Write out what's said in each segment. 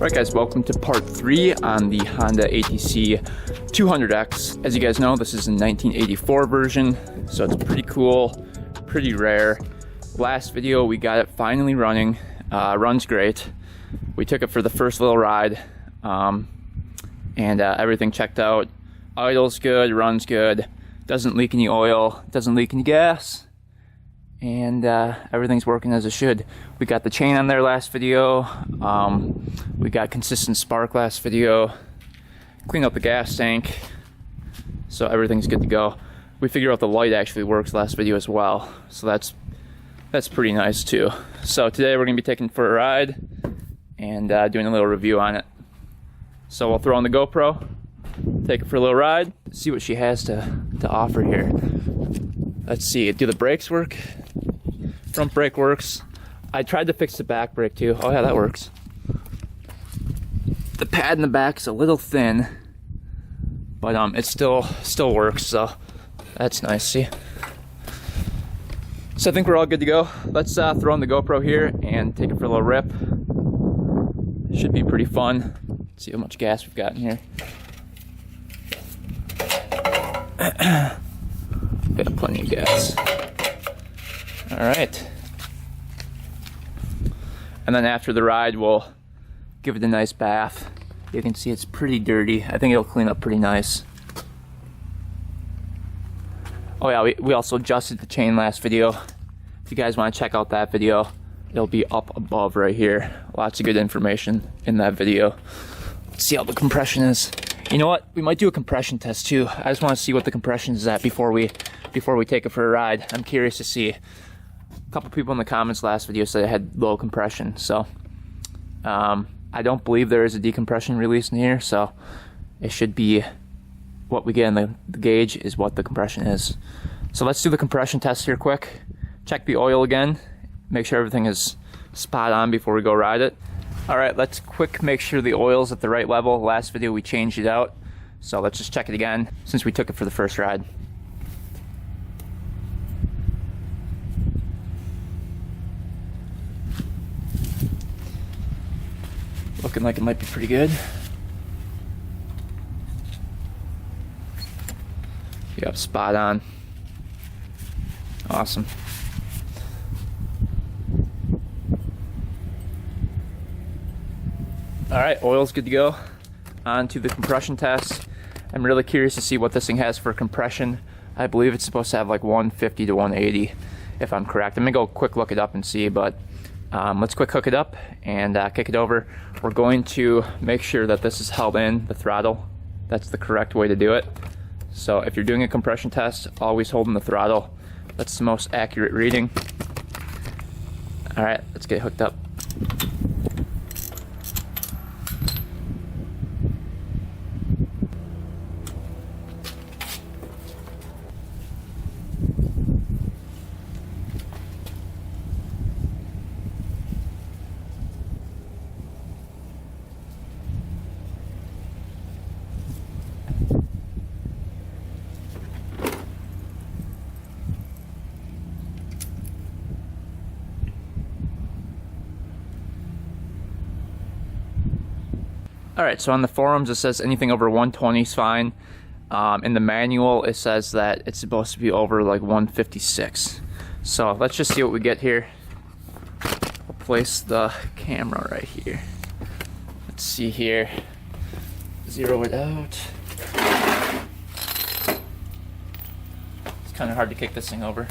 Alright guys, welcome to part 3 on the Honda ATC 200x. As you guys know, this is a 1984 version, so it's pretty cool, pretty rare. Last video we got it finally running, runs great. We took it for the first little ride, and everything checked out. Idle's good, runs good, doesn't leak any oil, doesn't leak any gas, and everything's working as it should. We got the chain on there last video, we got consistent spark last video, cleaned up the gas tank, so everything's good to go. We figured out the light actually works last video as well, so that's pretty nice too. So today we're going to be taking it for a ride and doing a little review on it. So we'll throw on the GoPro, take it for a little ride, see what she has to offer here. Let's see, do the brakes work? Front brake works. I tried to fix the back brake too. Oh yeah, that works. The pad in the back's a little thin, but it still works, so that's nice. See? So I think we're all good to go. Let's throw on the GoPro here and take it for a little rip. Should be pretty fun. Let's see how much gas we've got in here. Got plenty of gas. All right. And then after the ride, we'll give it a nice bath. You can see it's pretty dirty. I think it'll clean up pretty nice. Oh yeah, we also adjusted the chain last video. If you guys want to check out that video, it'll be up above right here. Lots of good information in that video. Let's see how the compression is. You know what? We might do a compression test too. I just want to see what the compression is at before we take it for a ride. I'm curious to see. A couple people in the comments last video said it had low compression, so I don't believe there is a decompression release in here, so it should be what we get in the gauge is what the compression is. So let's do the compression test here quick. Check the oil again, make sure everything is spot on before we go ride it. Alright, let's quick make sure the oil's at the right level. Last video we changed it out, so let's just check it again since we took it for the first ride. Looking like it might be pretty good. Yep, spot on. Awesome. Alright, oil's good to go. On to the compression test. I'm really curious to see what this thing has for compression. I believe it's supposed to have like 150 to 180, if I'm correct. I'm gonna go quick look it up and see, but let's quick hook it up and kick it over. We're going to make sure that this is held in the throttle. That's the correct way to do it. So if you're doing a compression test, always hold in the throttle. That's the most accurate reading. All right, let's get hooked up. Alright, so on the forums it says anything over 120 is fine. In the manual it says that it's supposed to be over like 156. So let's just see what we get here. I'll place the camera right here. Let's see here. Zero it out. It's kind of hard to kick this thing over.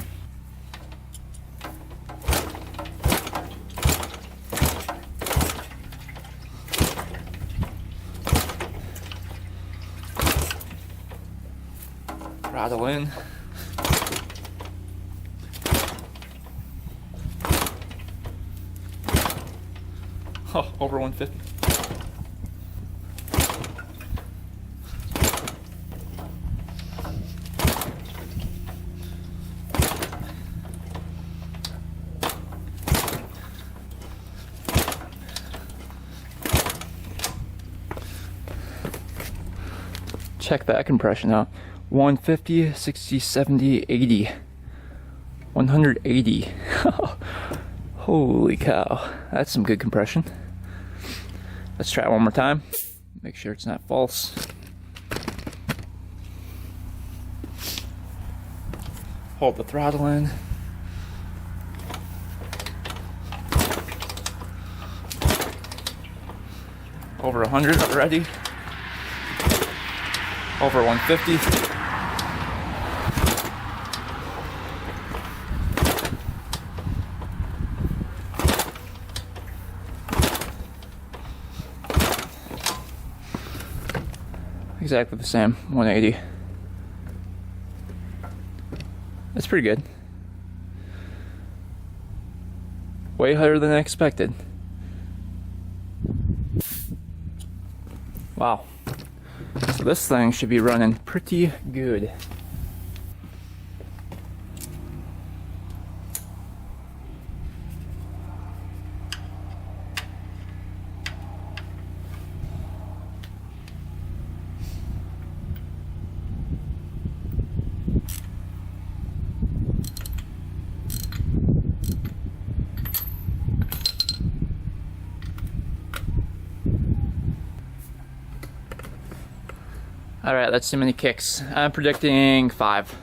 Throttle in. Oh, over 150. Check that compression out. 150, 60, 70, 80. 180. Holy cow, that's some good compression. Let's try it one more time. Make sure it's not false. Hold the throttle in. Over 100 already. Over 150. Exactly the same, 180. That's pretty good. Way higher than I expected. Wow. So this thing should be running pretty good. Alright, let's see how many kicks. I'm predicting 5.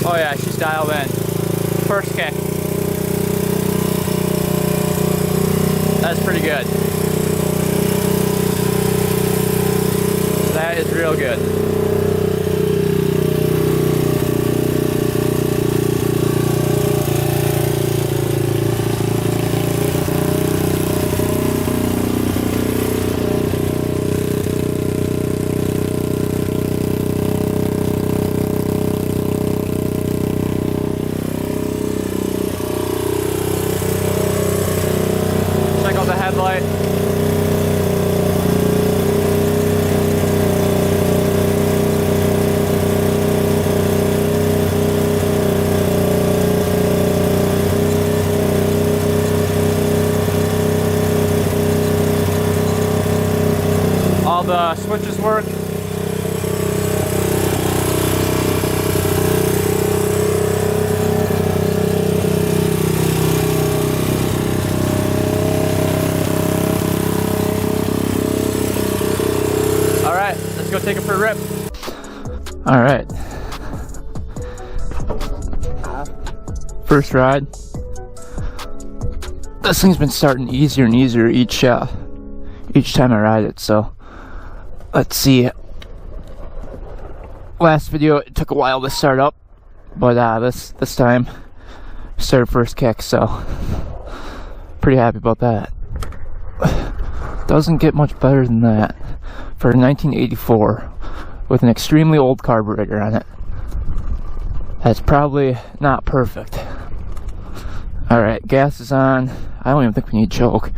Oh yeah, she's dialed in. First kick. That's pretty good. That is real good. Check out the headlight. All the switches work. All right, let's go take it for a rip. All right. First ride. This thing's been starting easier and easier each time I ride it, so let's see. Last video it took a while to start up, but this time started first kick, so pretty happy about that. Doesn't get much better than that for 1984 with an extremely old carburetor on it. That's probably not perfect. Alright, gas is on. I don't even think we need choke.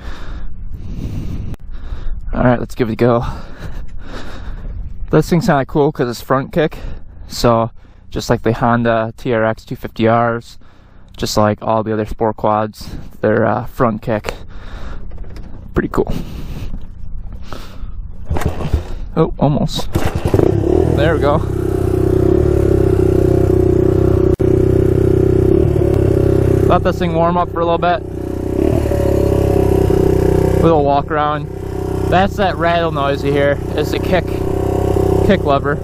Alright, let's give it a go. This thing's kinda cool because it's front kick. So, just like the Honda TRX 250Rs, just like all the other sport quads, they're front kick. Pretty cool. Oh, almost. There we go. Let this thing warm up for a little bit. Little walk around. That's that rattle noise you hear. It's the kick lever.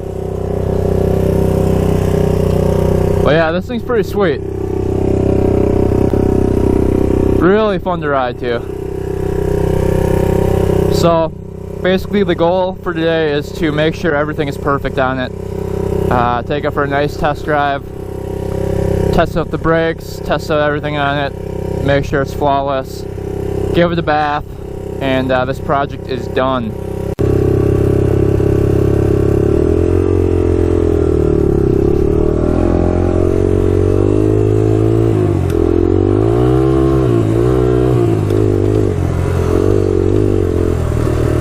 But yeah, this thing's pretty sweet. Really fun to ride too. So basically the goal for today is to make sure everything is perfect on it. Take it for a nice test drive. Test out the brakes, test out everything on it, make sure it's flawless, give it a bath, and this project is done.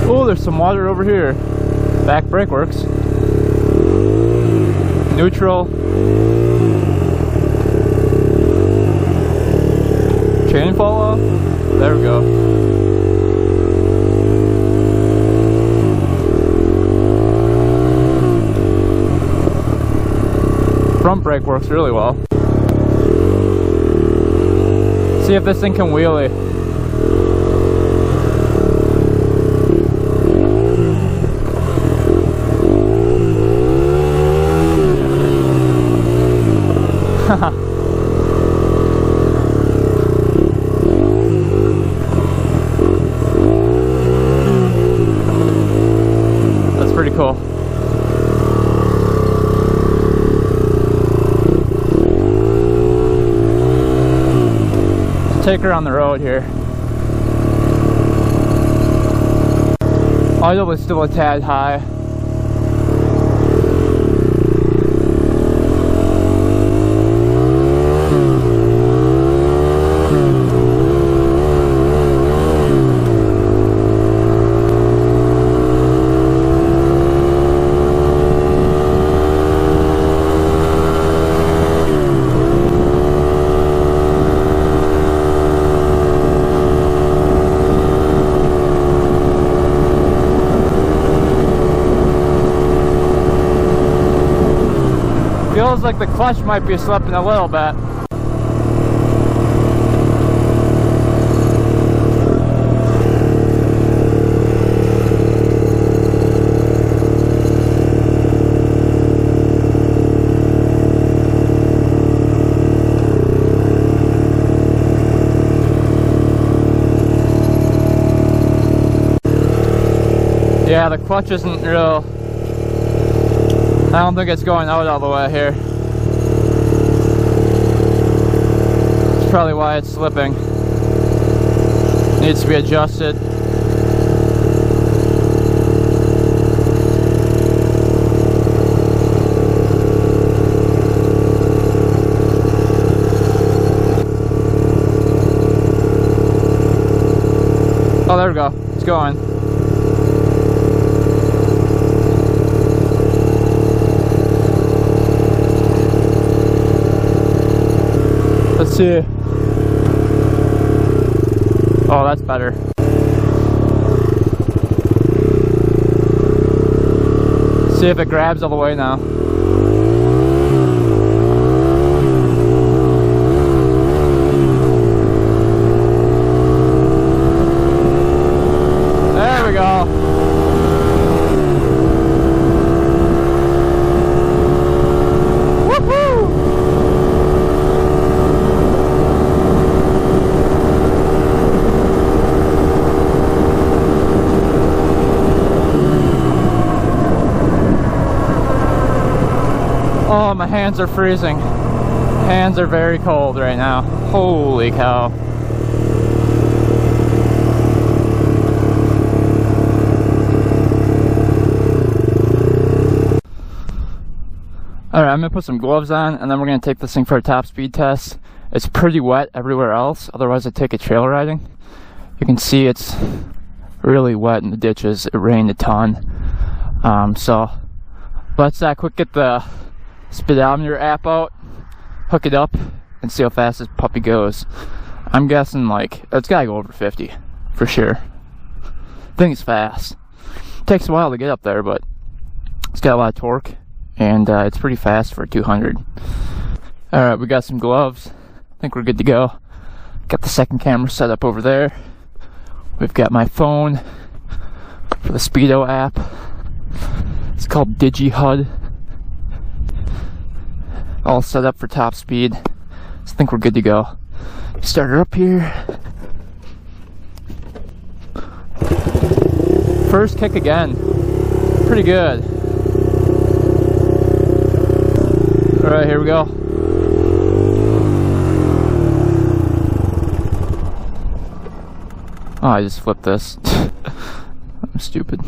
Oh, there's some water over here. Back brake works. Neutral. chain fall off? There we go. Front brake works really well. See if this thing can wheelie. That's pretty cool. Take her on the road here. Idle is still a tad high. Feels like the clutch might be slipping a little bit. Yeah, the clutch isn't real. I don't think it's going out all the way here. That's probably why it's slipping. Needs to be adjusted. Oh, there we go. It's going. Let's see. Oh, that's better. See if it grabs all the way now. There we go. Oh, my hands are freezing. Hands are very cold right now. Holy cow. Alright, I'm gonna put some gloves on and then we're gonna take this thing for a top speed test. It's pretty wet everywhere else, otherwise I'd take it trail riding. You can see it's really wet in the ditches. It rained a ton. So let's quick get the speedometer app out, hook it up, and see how fast this puppy goes. I'm guessing like it's gotta go over 50 for sure. I think it's fast. Takes a while to get up there, but it's got a lot of torque, and it's pretty fast for a 200. Alright, we got some gloves. I think we're good to go. Got the second camera set up over there. We've got my phone for the Speedo app. It's called DigiHUD. All set up for top speed. So I think we're good to go. Start her up here. First kick again. Pretty good. Alright, here we go. Oh, I just flipped this. I'm stupid.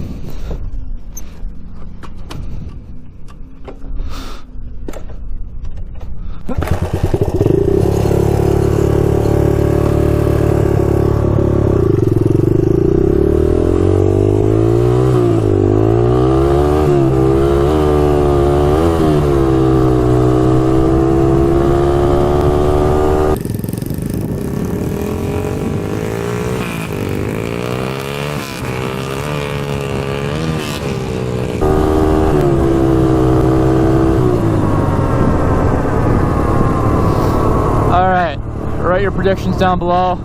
your predictions down below.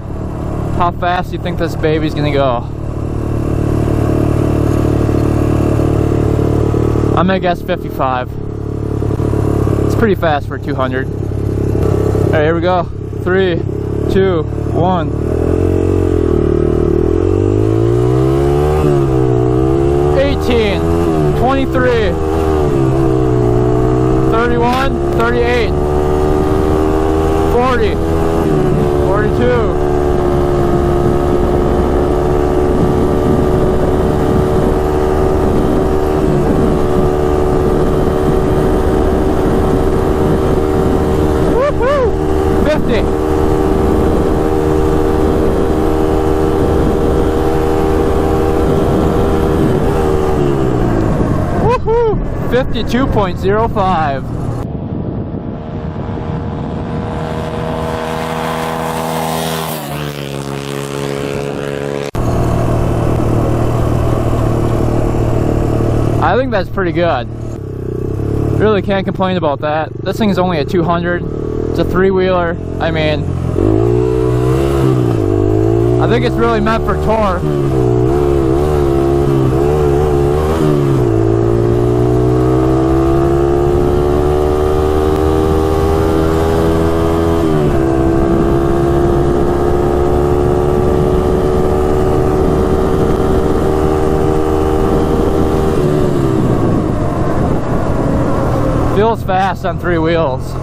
How fast do you think this baby's gonna go? I'm gonna guess 55. It's pretty fast for a 200. All right, here we go. 3, 2, 1. 18, 23, 31, 38, 40, 42. Woohoo! 50. 52.05. I think that's pretty good. Really can't complain about that. This thing is only a 200. It's a three-wheeler. I mean, I think it's really meant for torque. Feels fast on three wheels.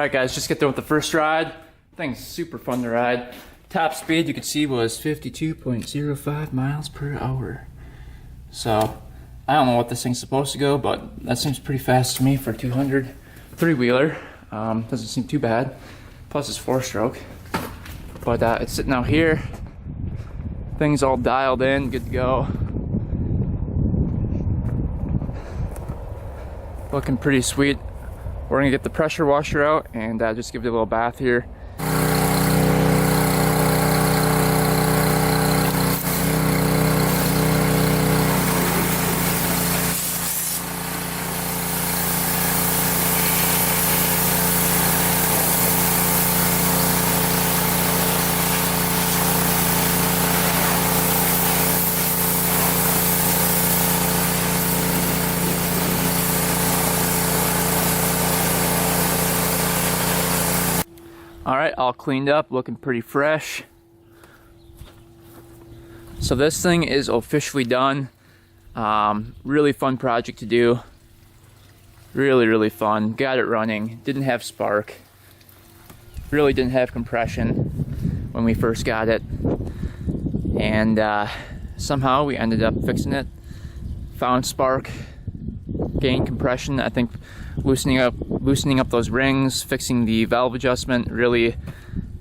Alright guys, just get done with the first ride. Thing's super fun to ride. Top speed you could see was 52.05 miles per hour. So I don't know what this thing's supposed to go, but that seems pretty fast to me for 200. Three-wheeler. Doesn't seem too bad. Plus it's 4-stroke. But it's sitting out here. Things all dialed in, good to go. Looking pretty sweet. We're gonna get the pressure washer out and just give it a little bath here. All right, all cleaned up, looking pretty fresh. So this thing is officially done. Really fun project to do. Really fun. Got it running. Didn't have spark. Really didn't have compression when we first got it. And somehow we ended up fixing it. Found spark. Gained compression. I think loosening up those rings, fixing the valve adjustment really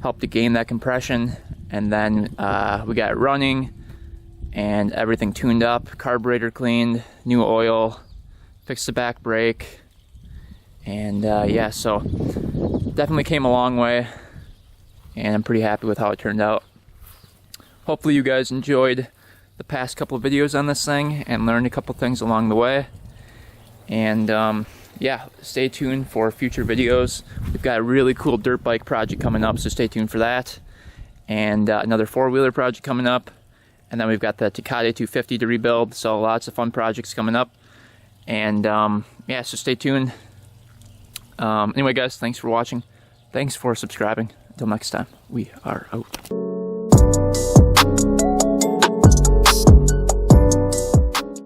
helped to gain that compression. And then we got it running and everything tuned up, carburetor cleaned, new oil, fixed the back brake, and yeah, so definitely came a long way, and I'm pretty happy with how it turned out. Hopefully you guys enjoyed the past couple of videos on this thing and learned a couple things along the way. And yeah, stay tuned for future videos. We've got a really cool dirt bike project coming up, so stay tuned for that. And another 4-wheeler project coming up. And then we've got the Trike 250 to rebuild, so lots of fun projects coming up. And yeah, so stay tuned. Anyway guys, thanks for watching. Thanks for subscribing. Until next time, we are out.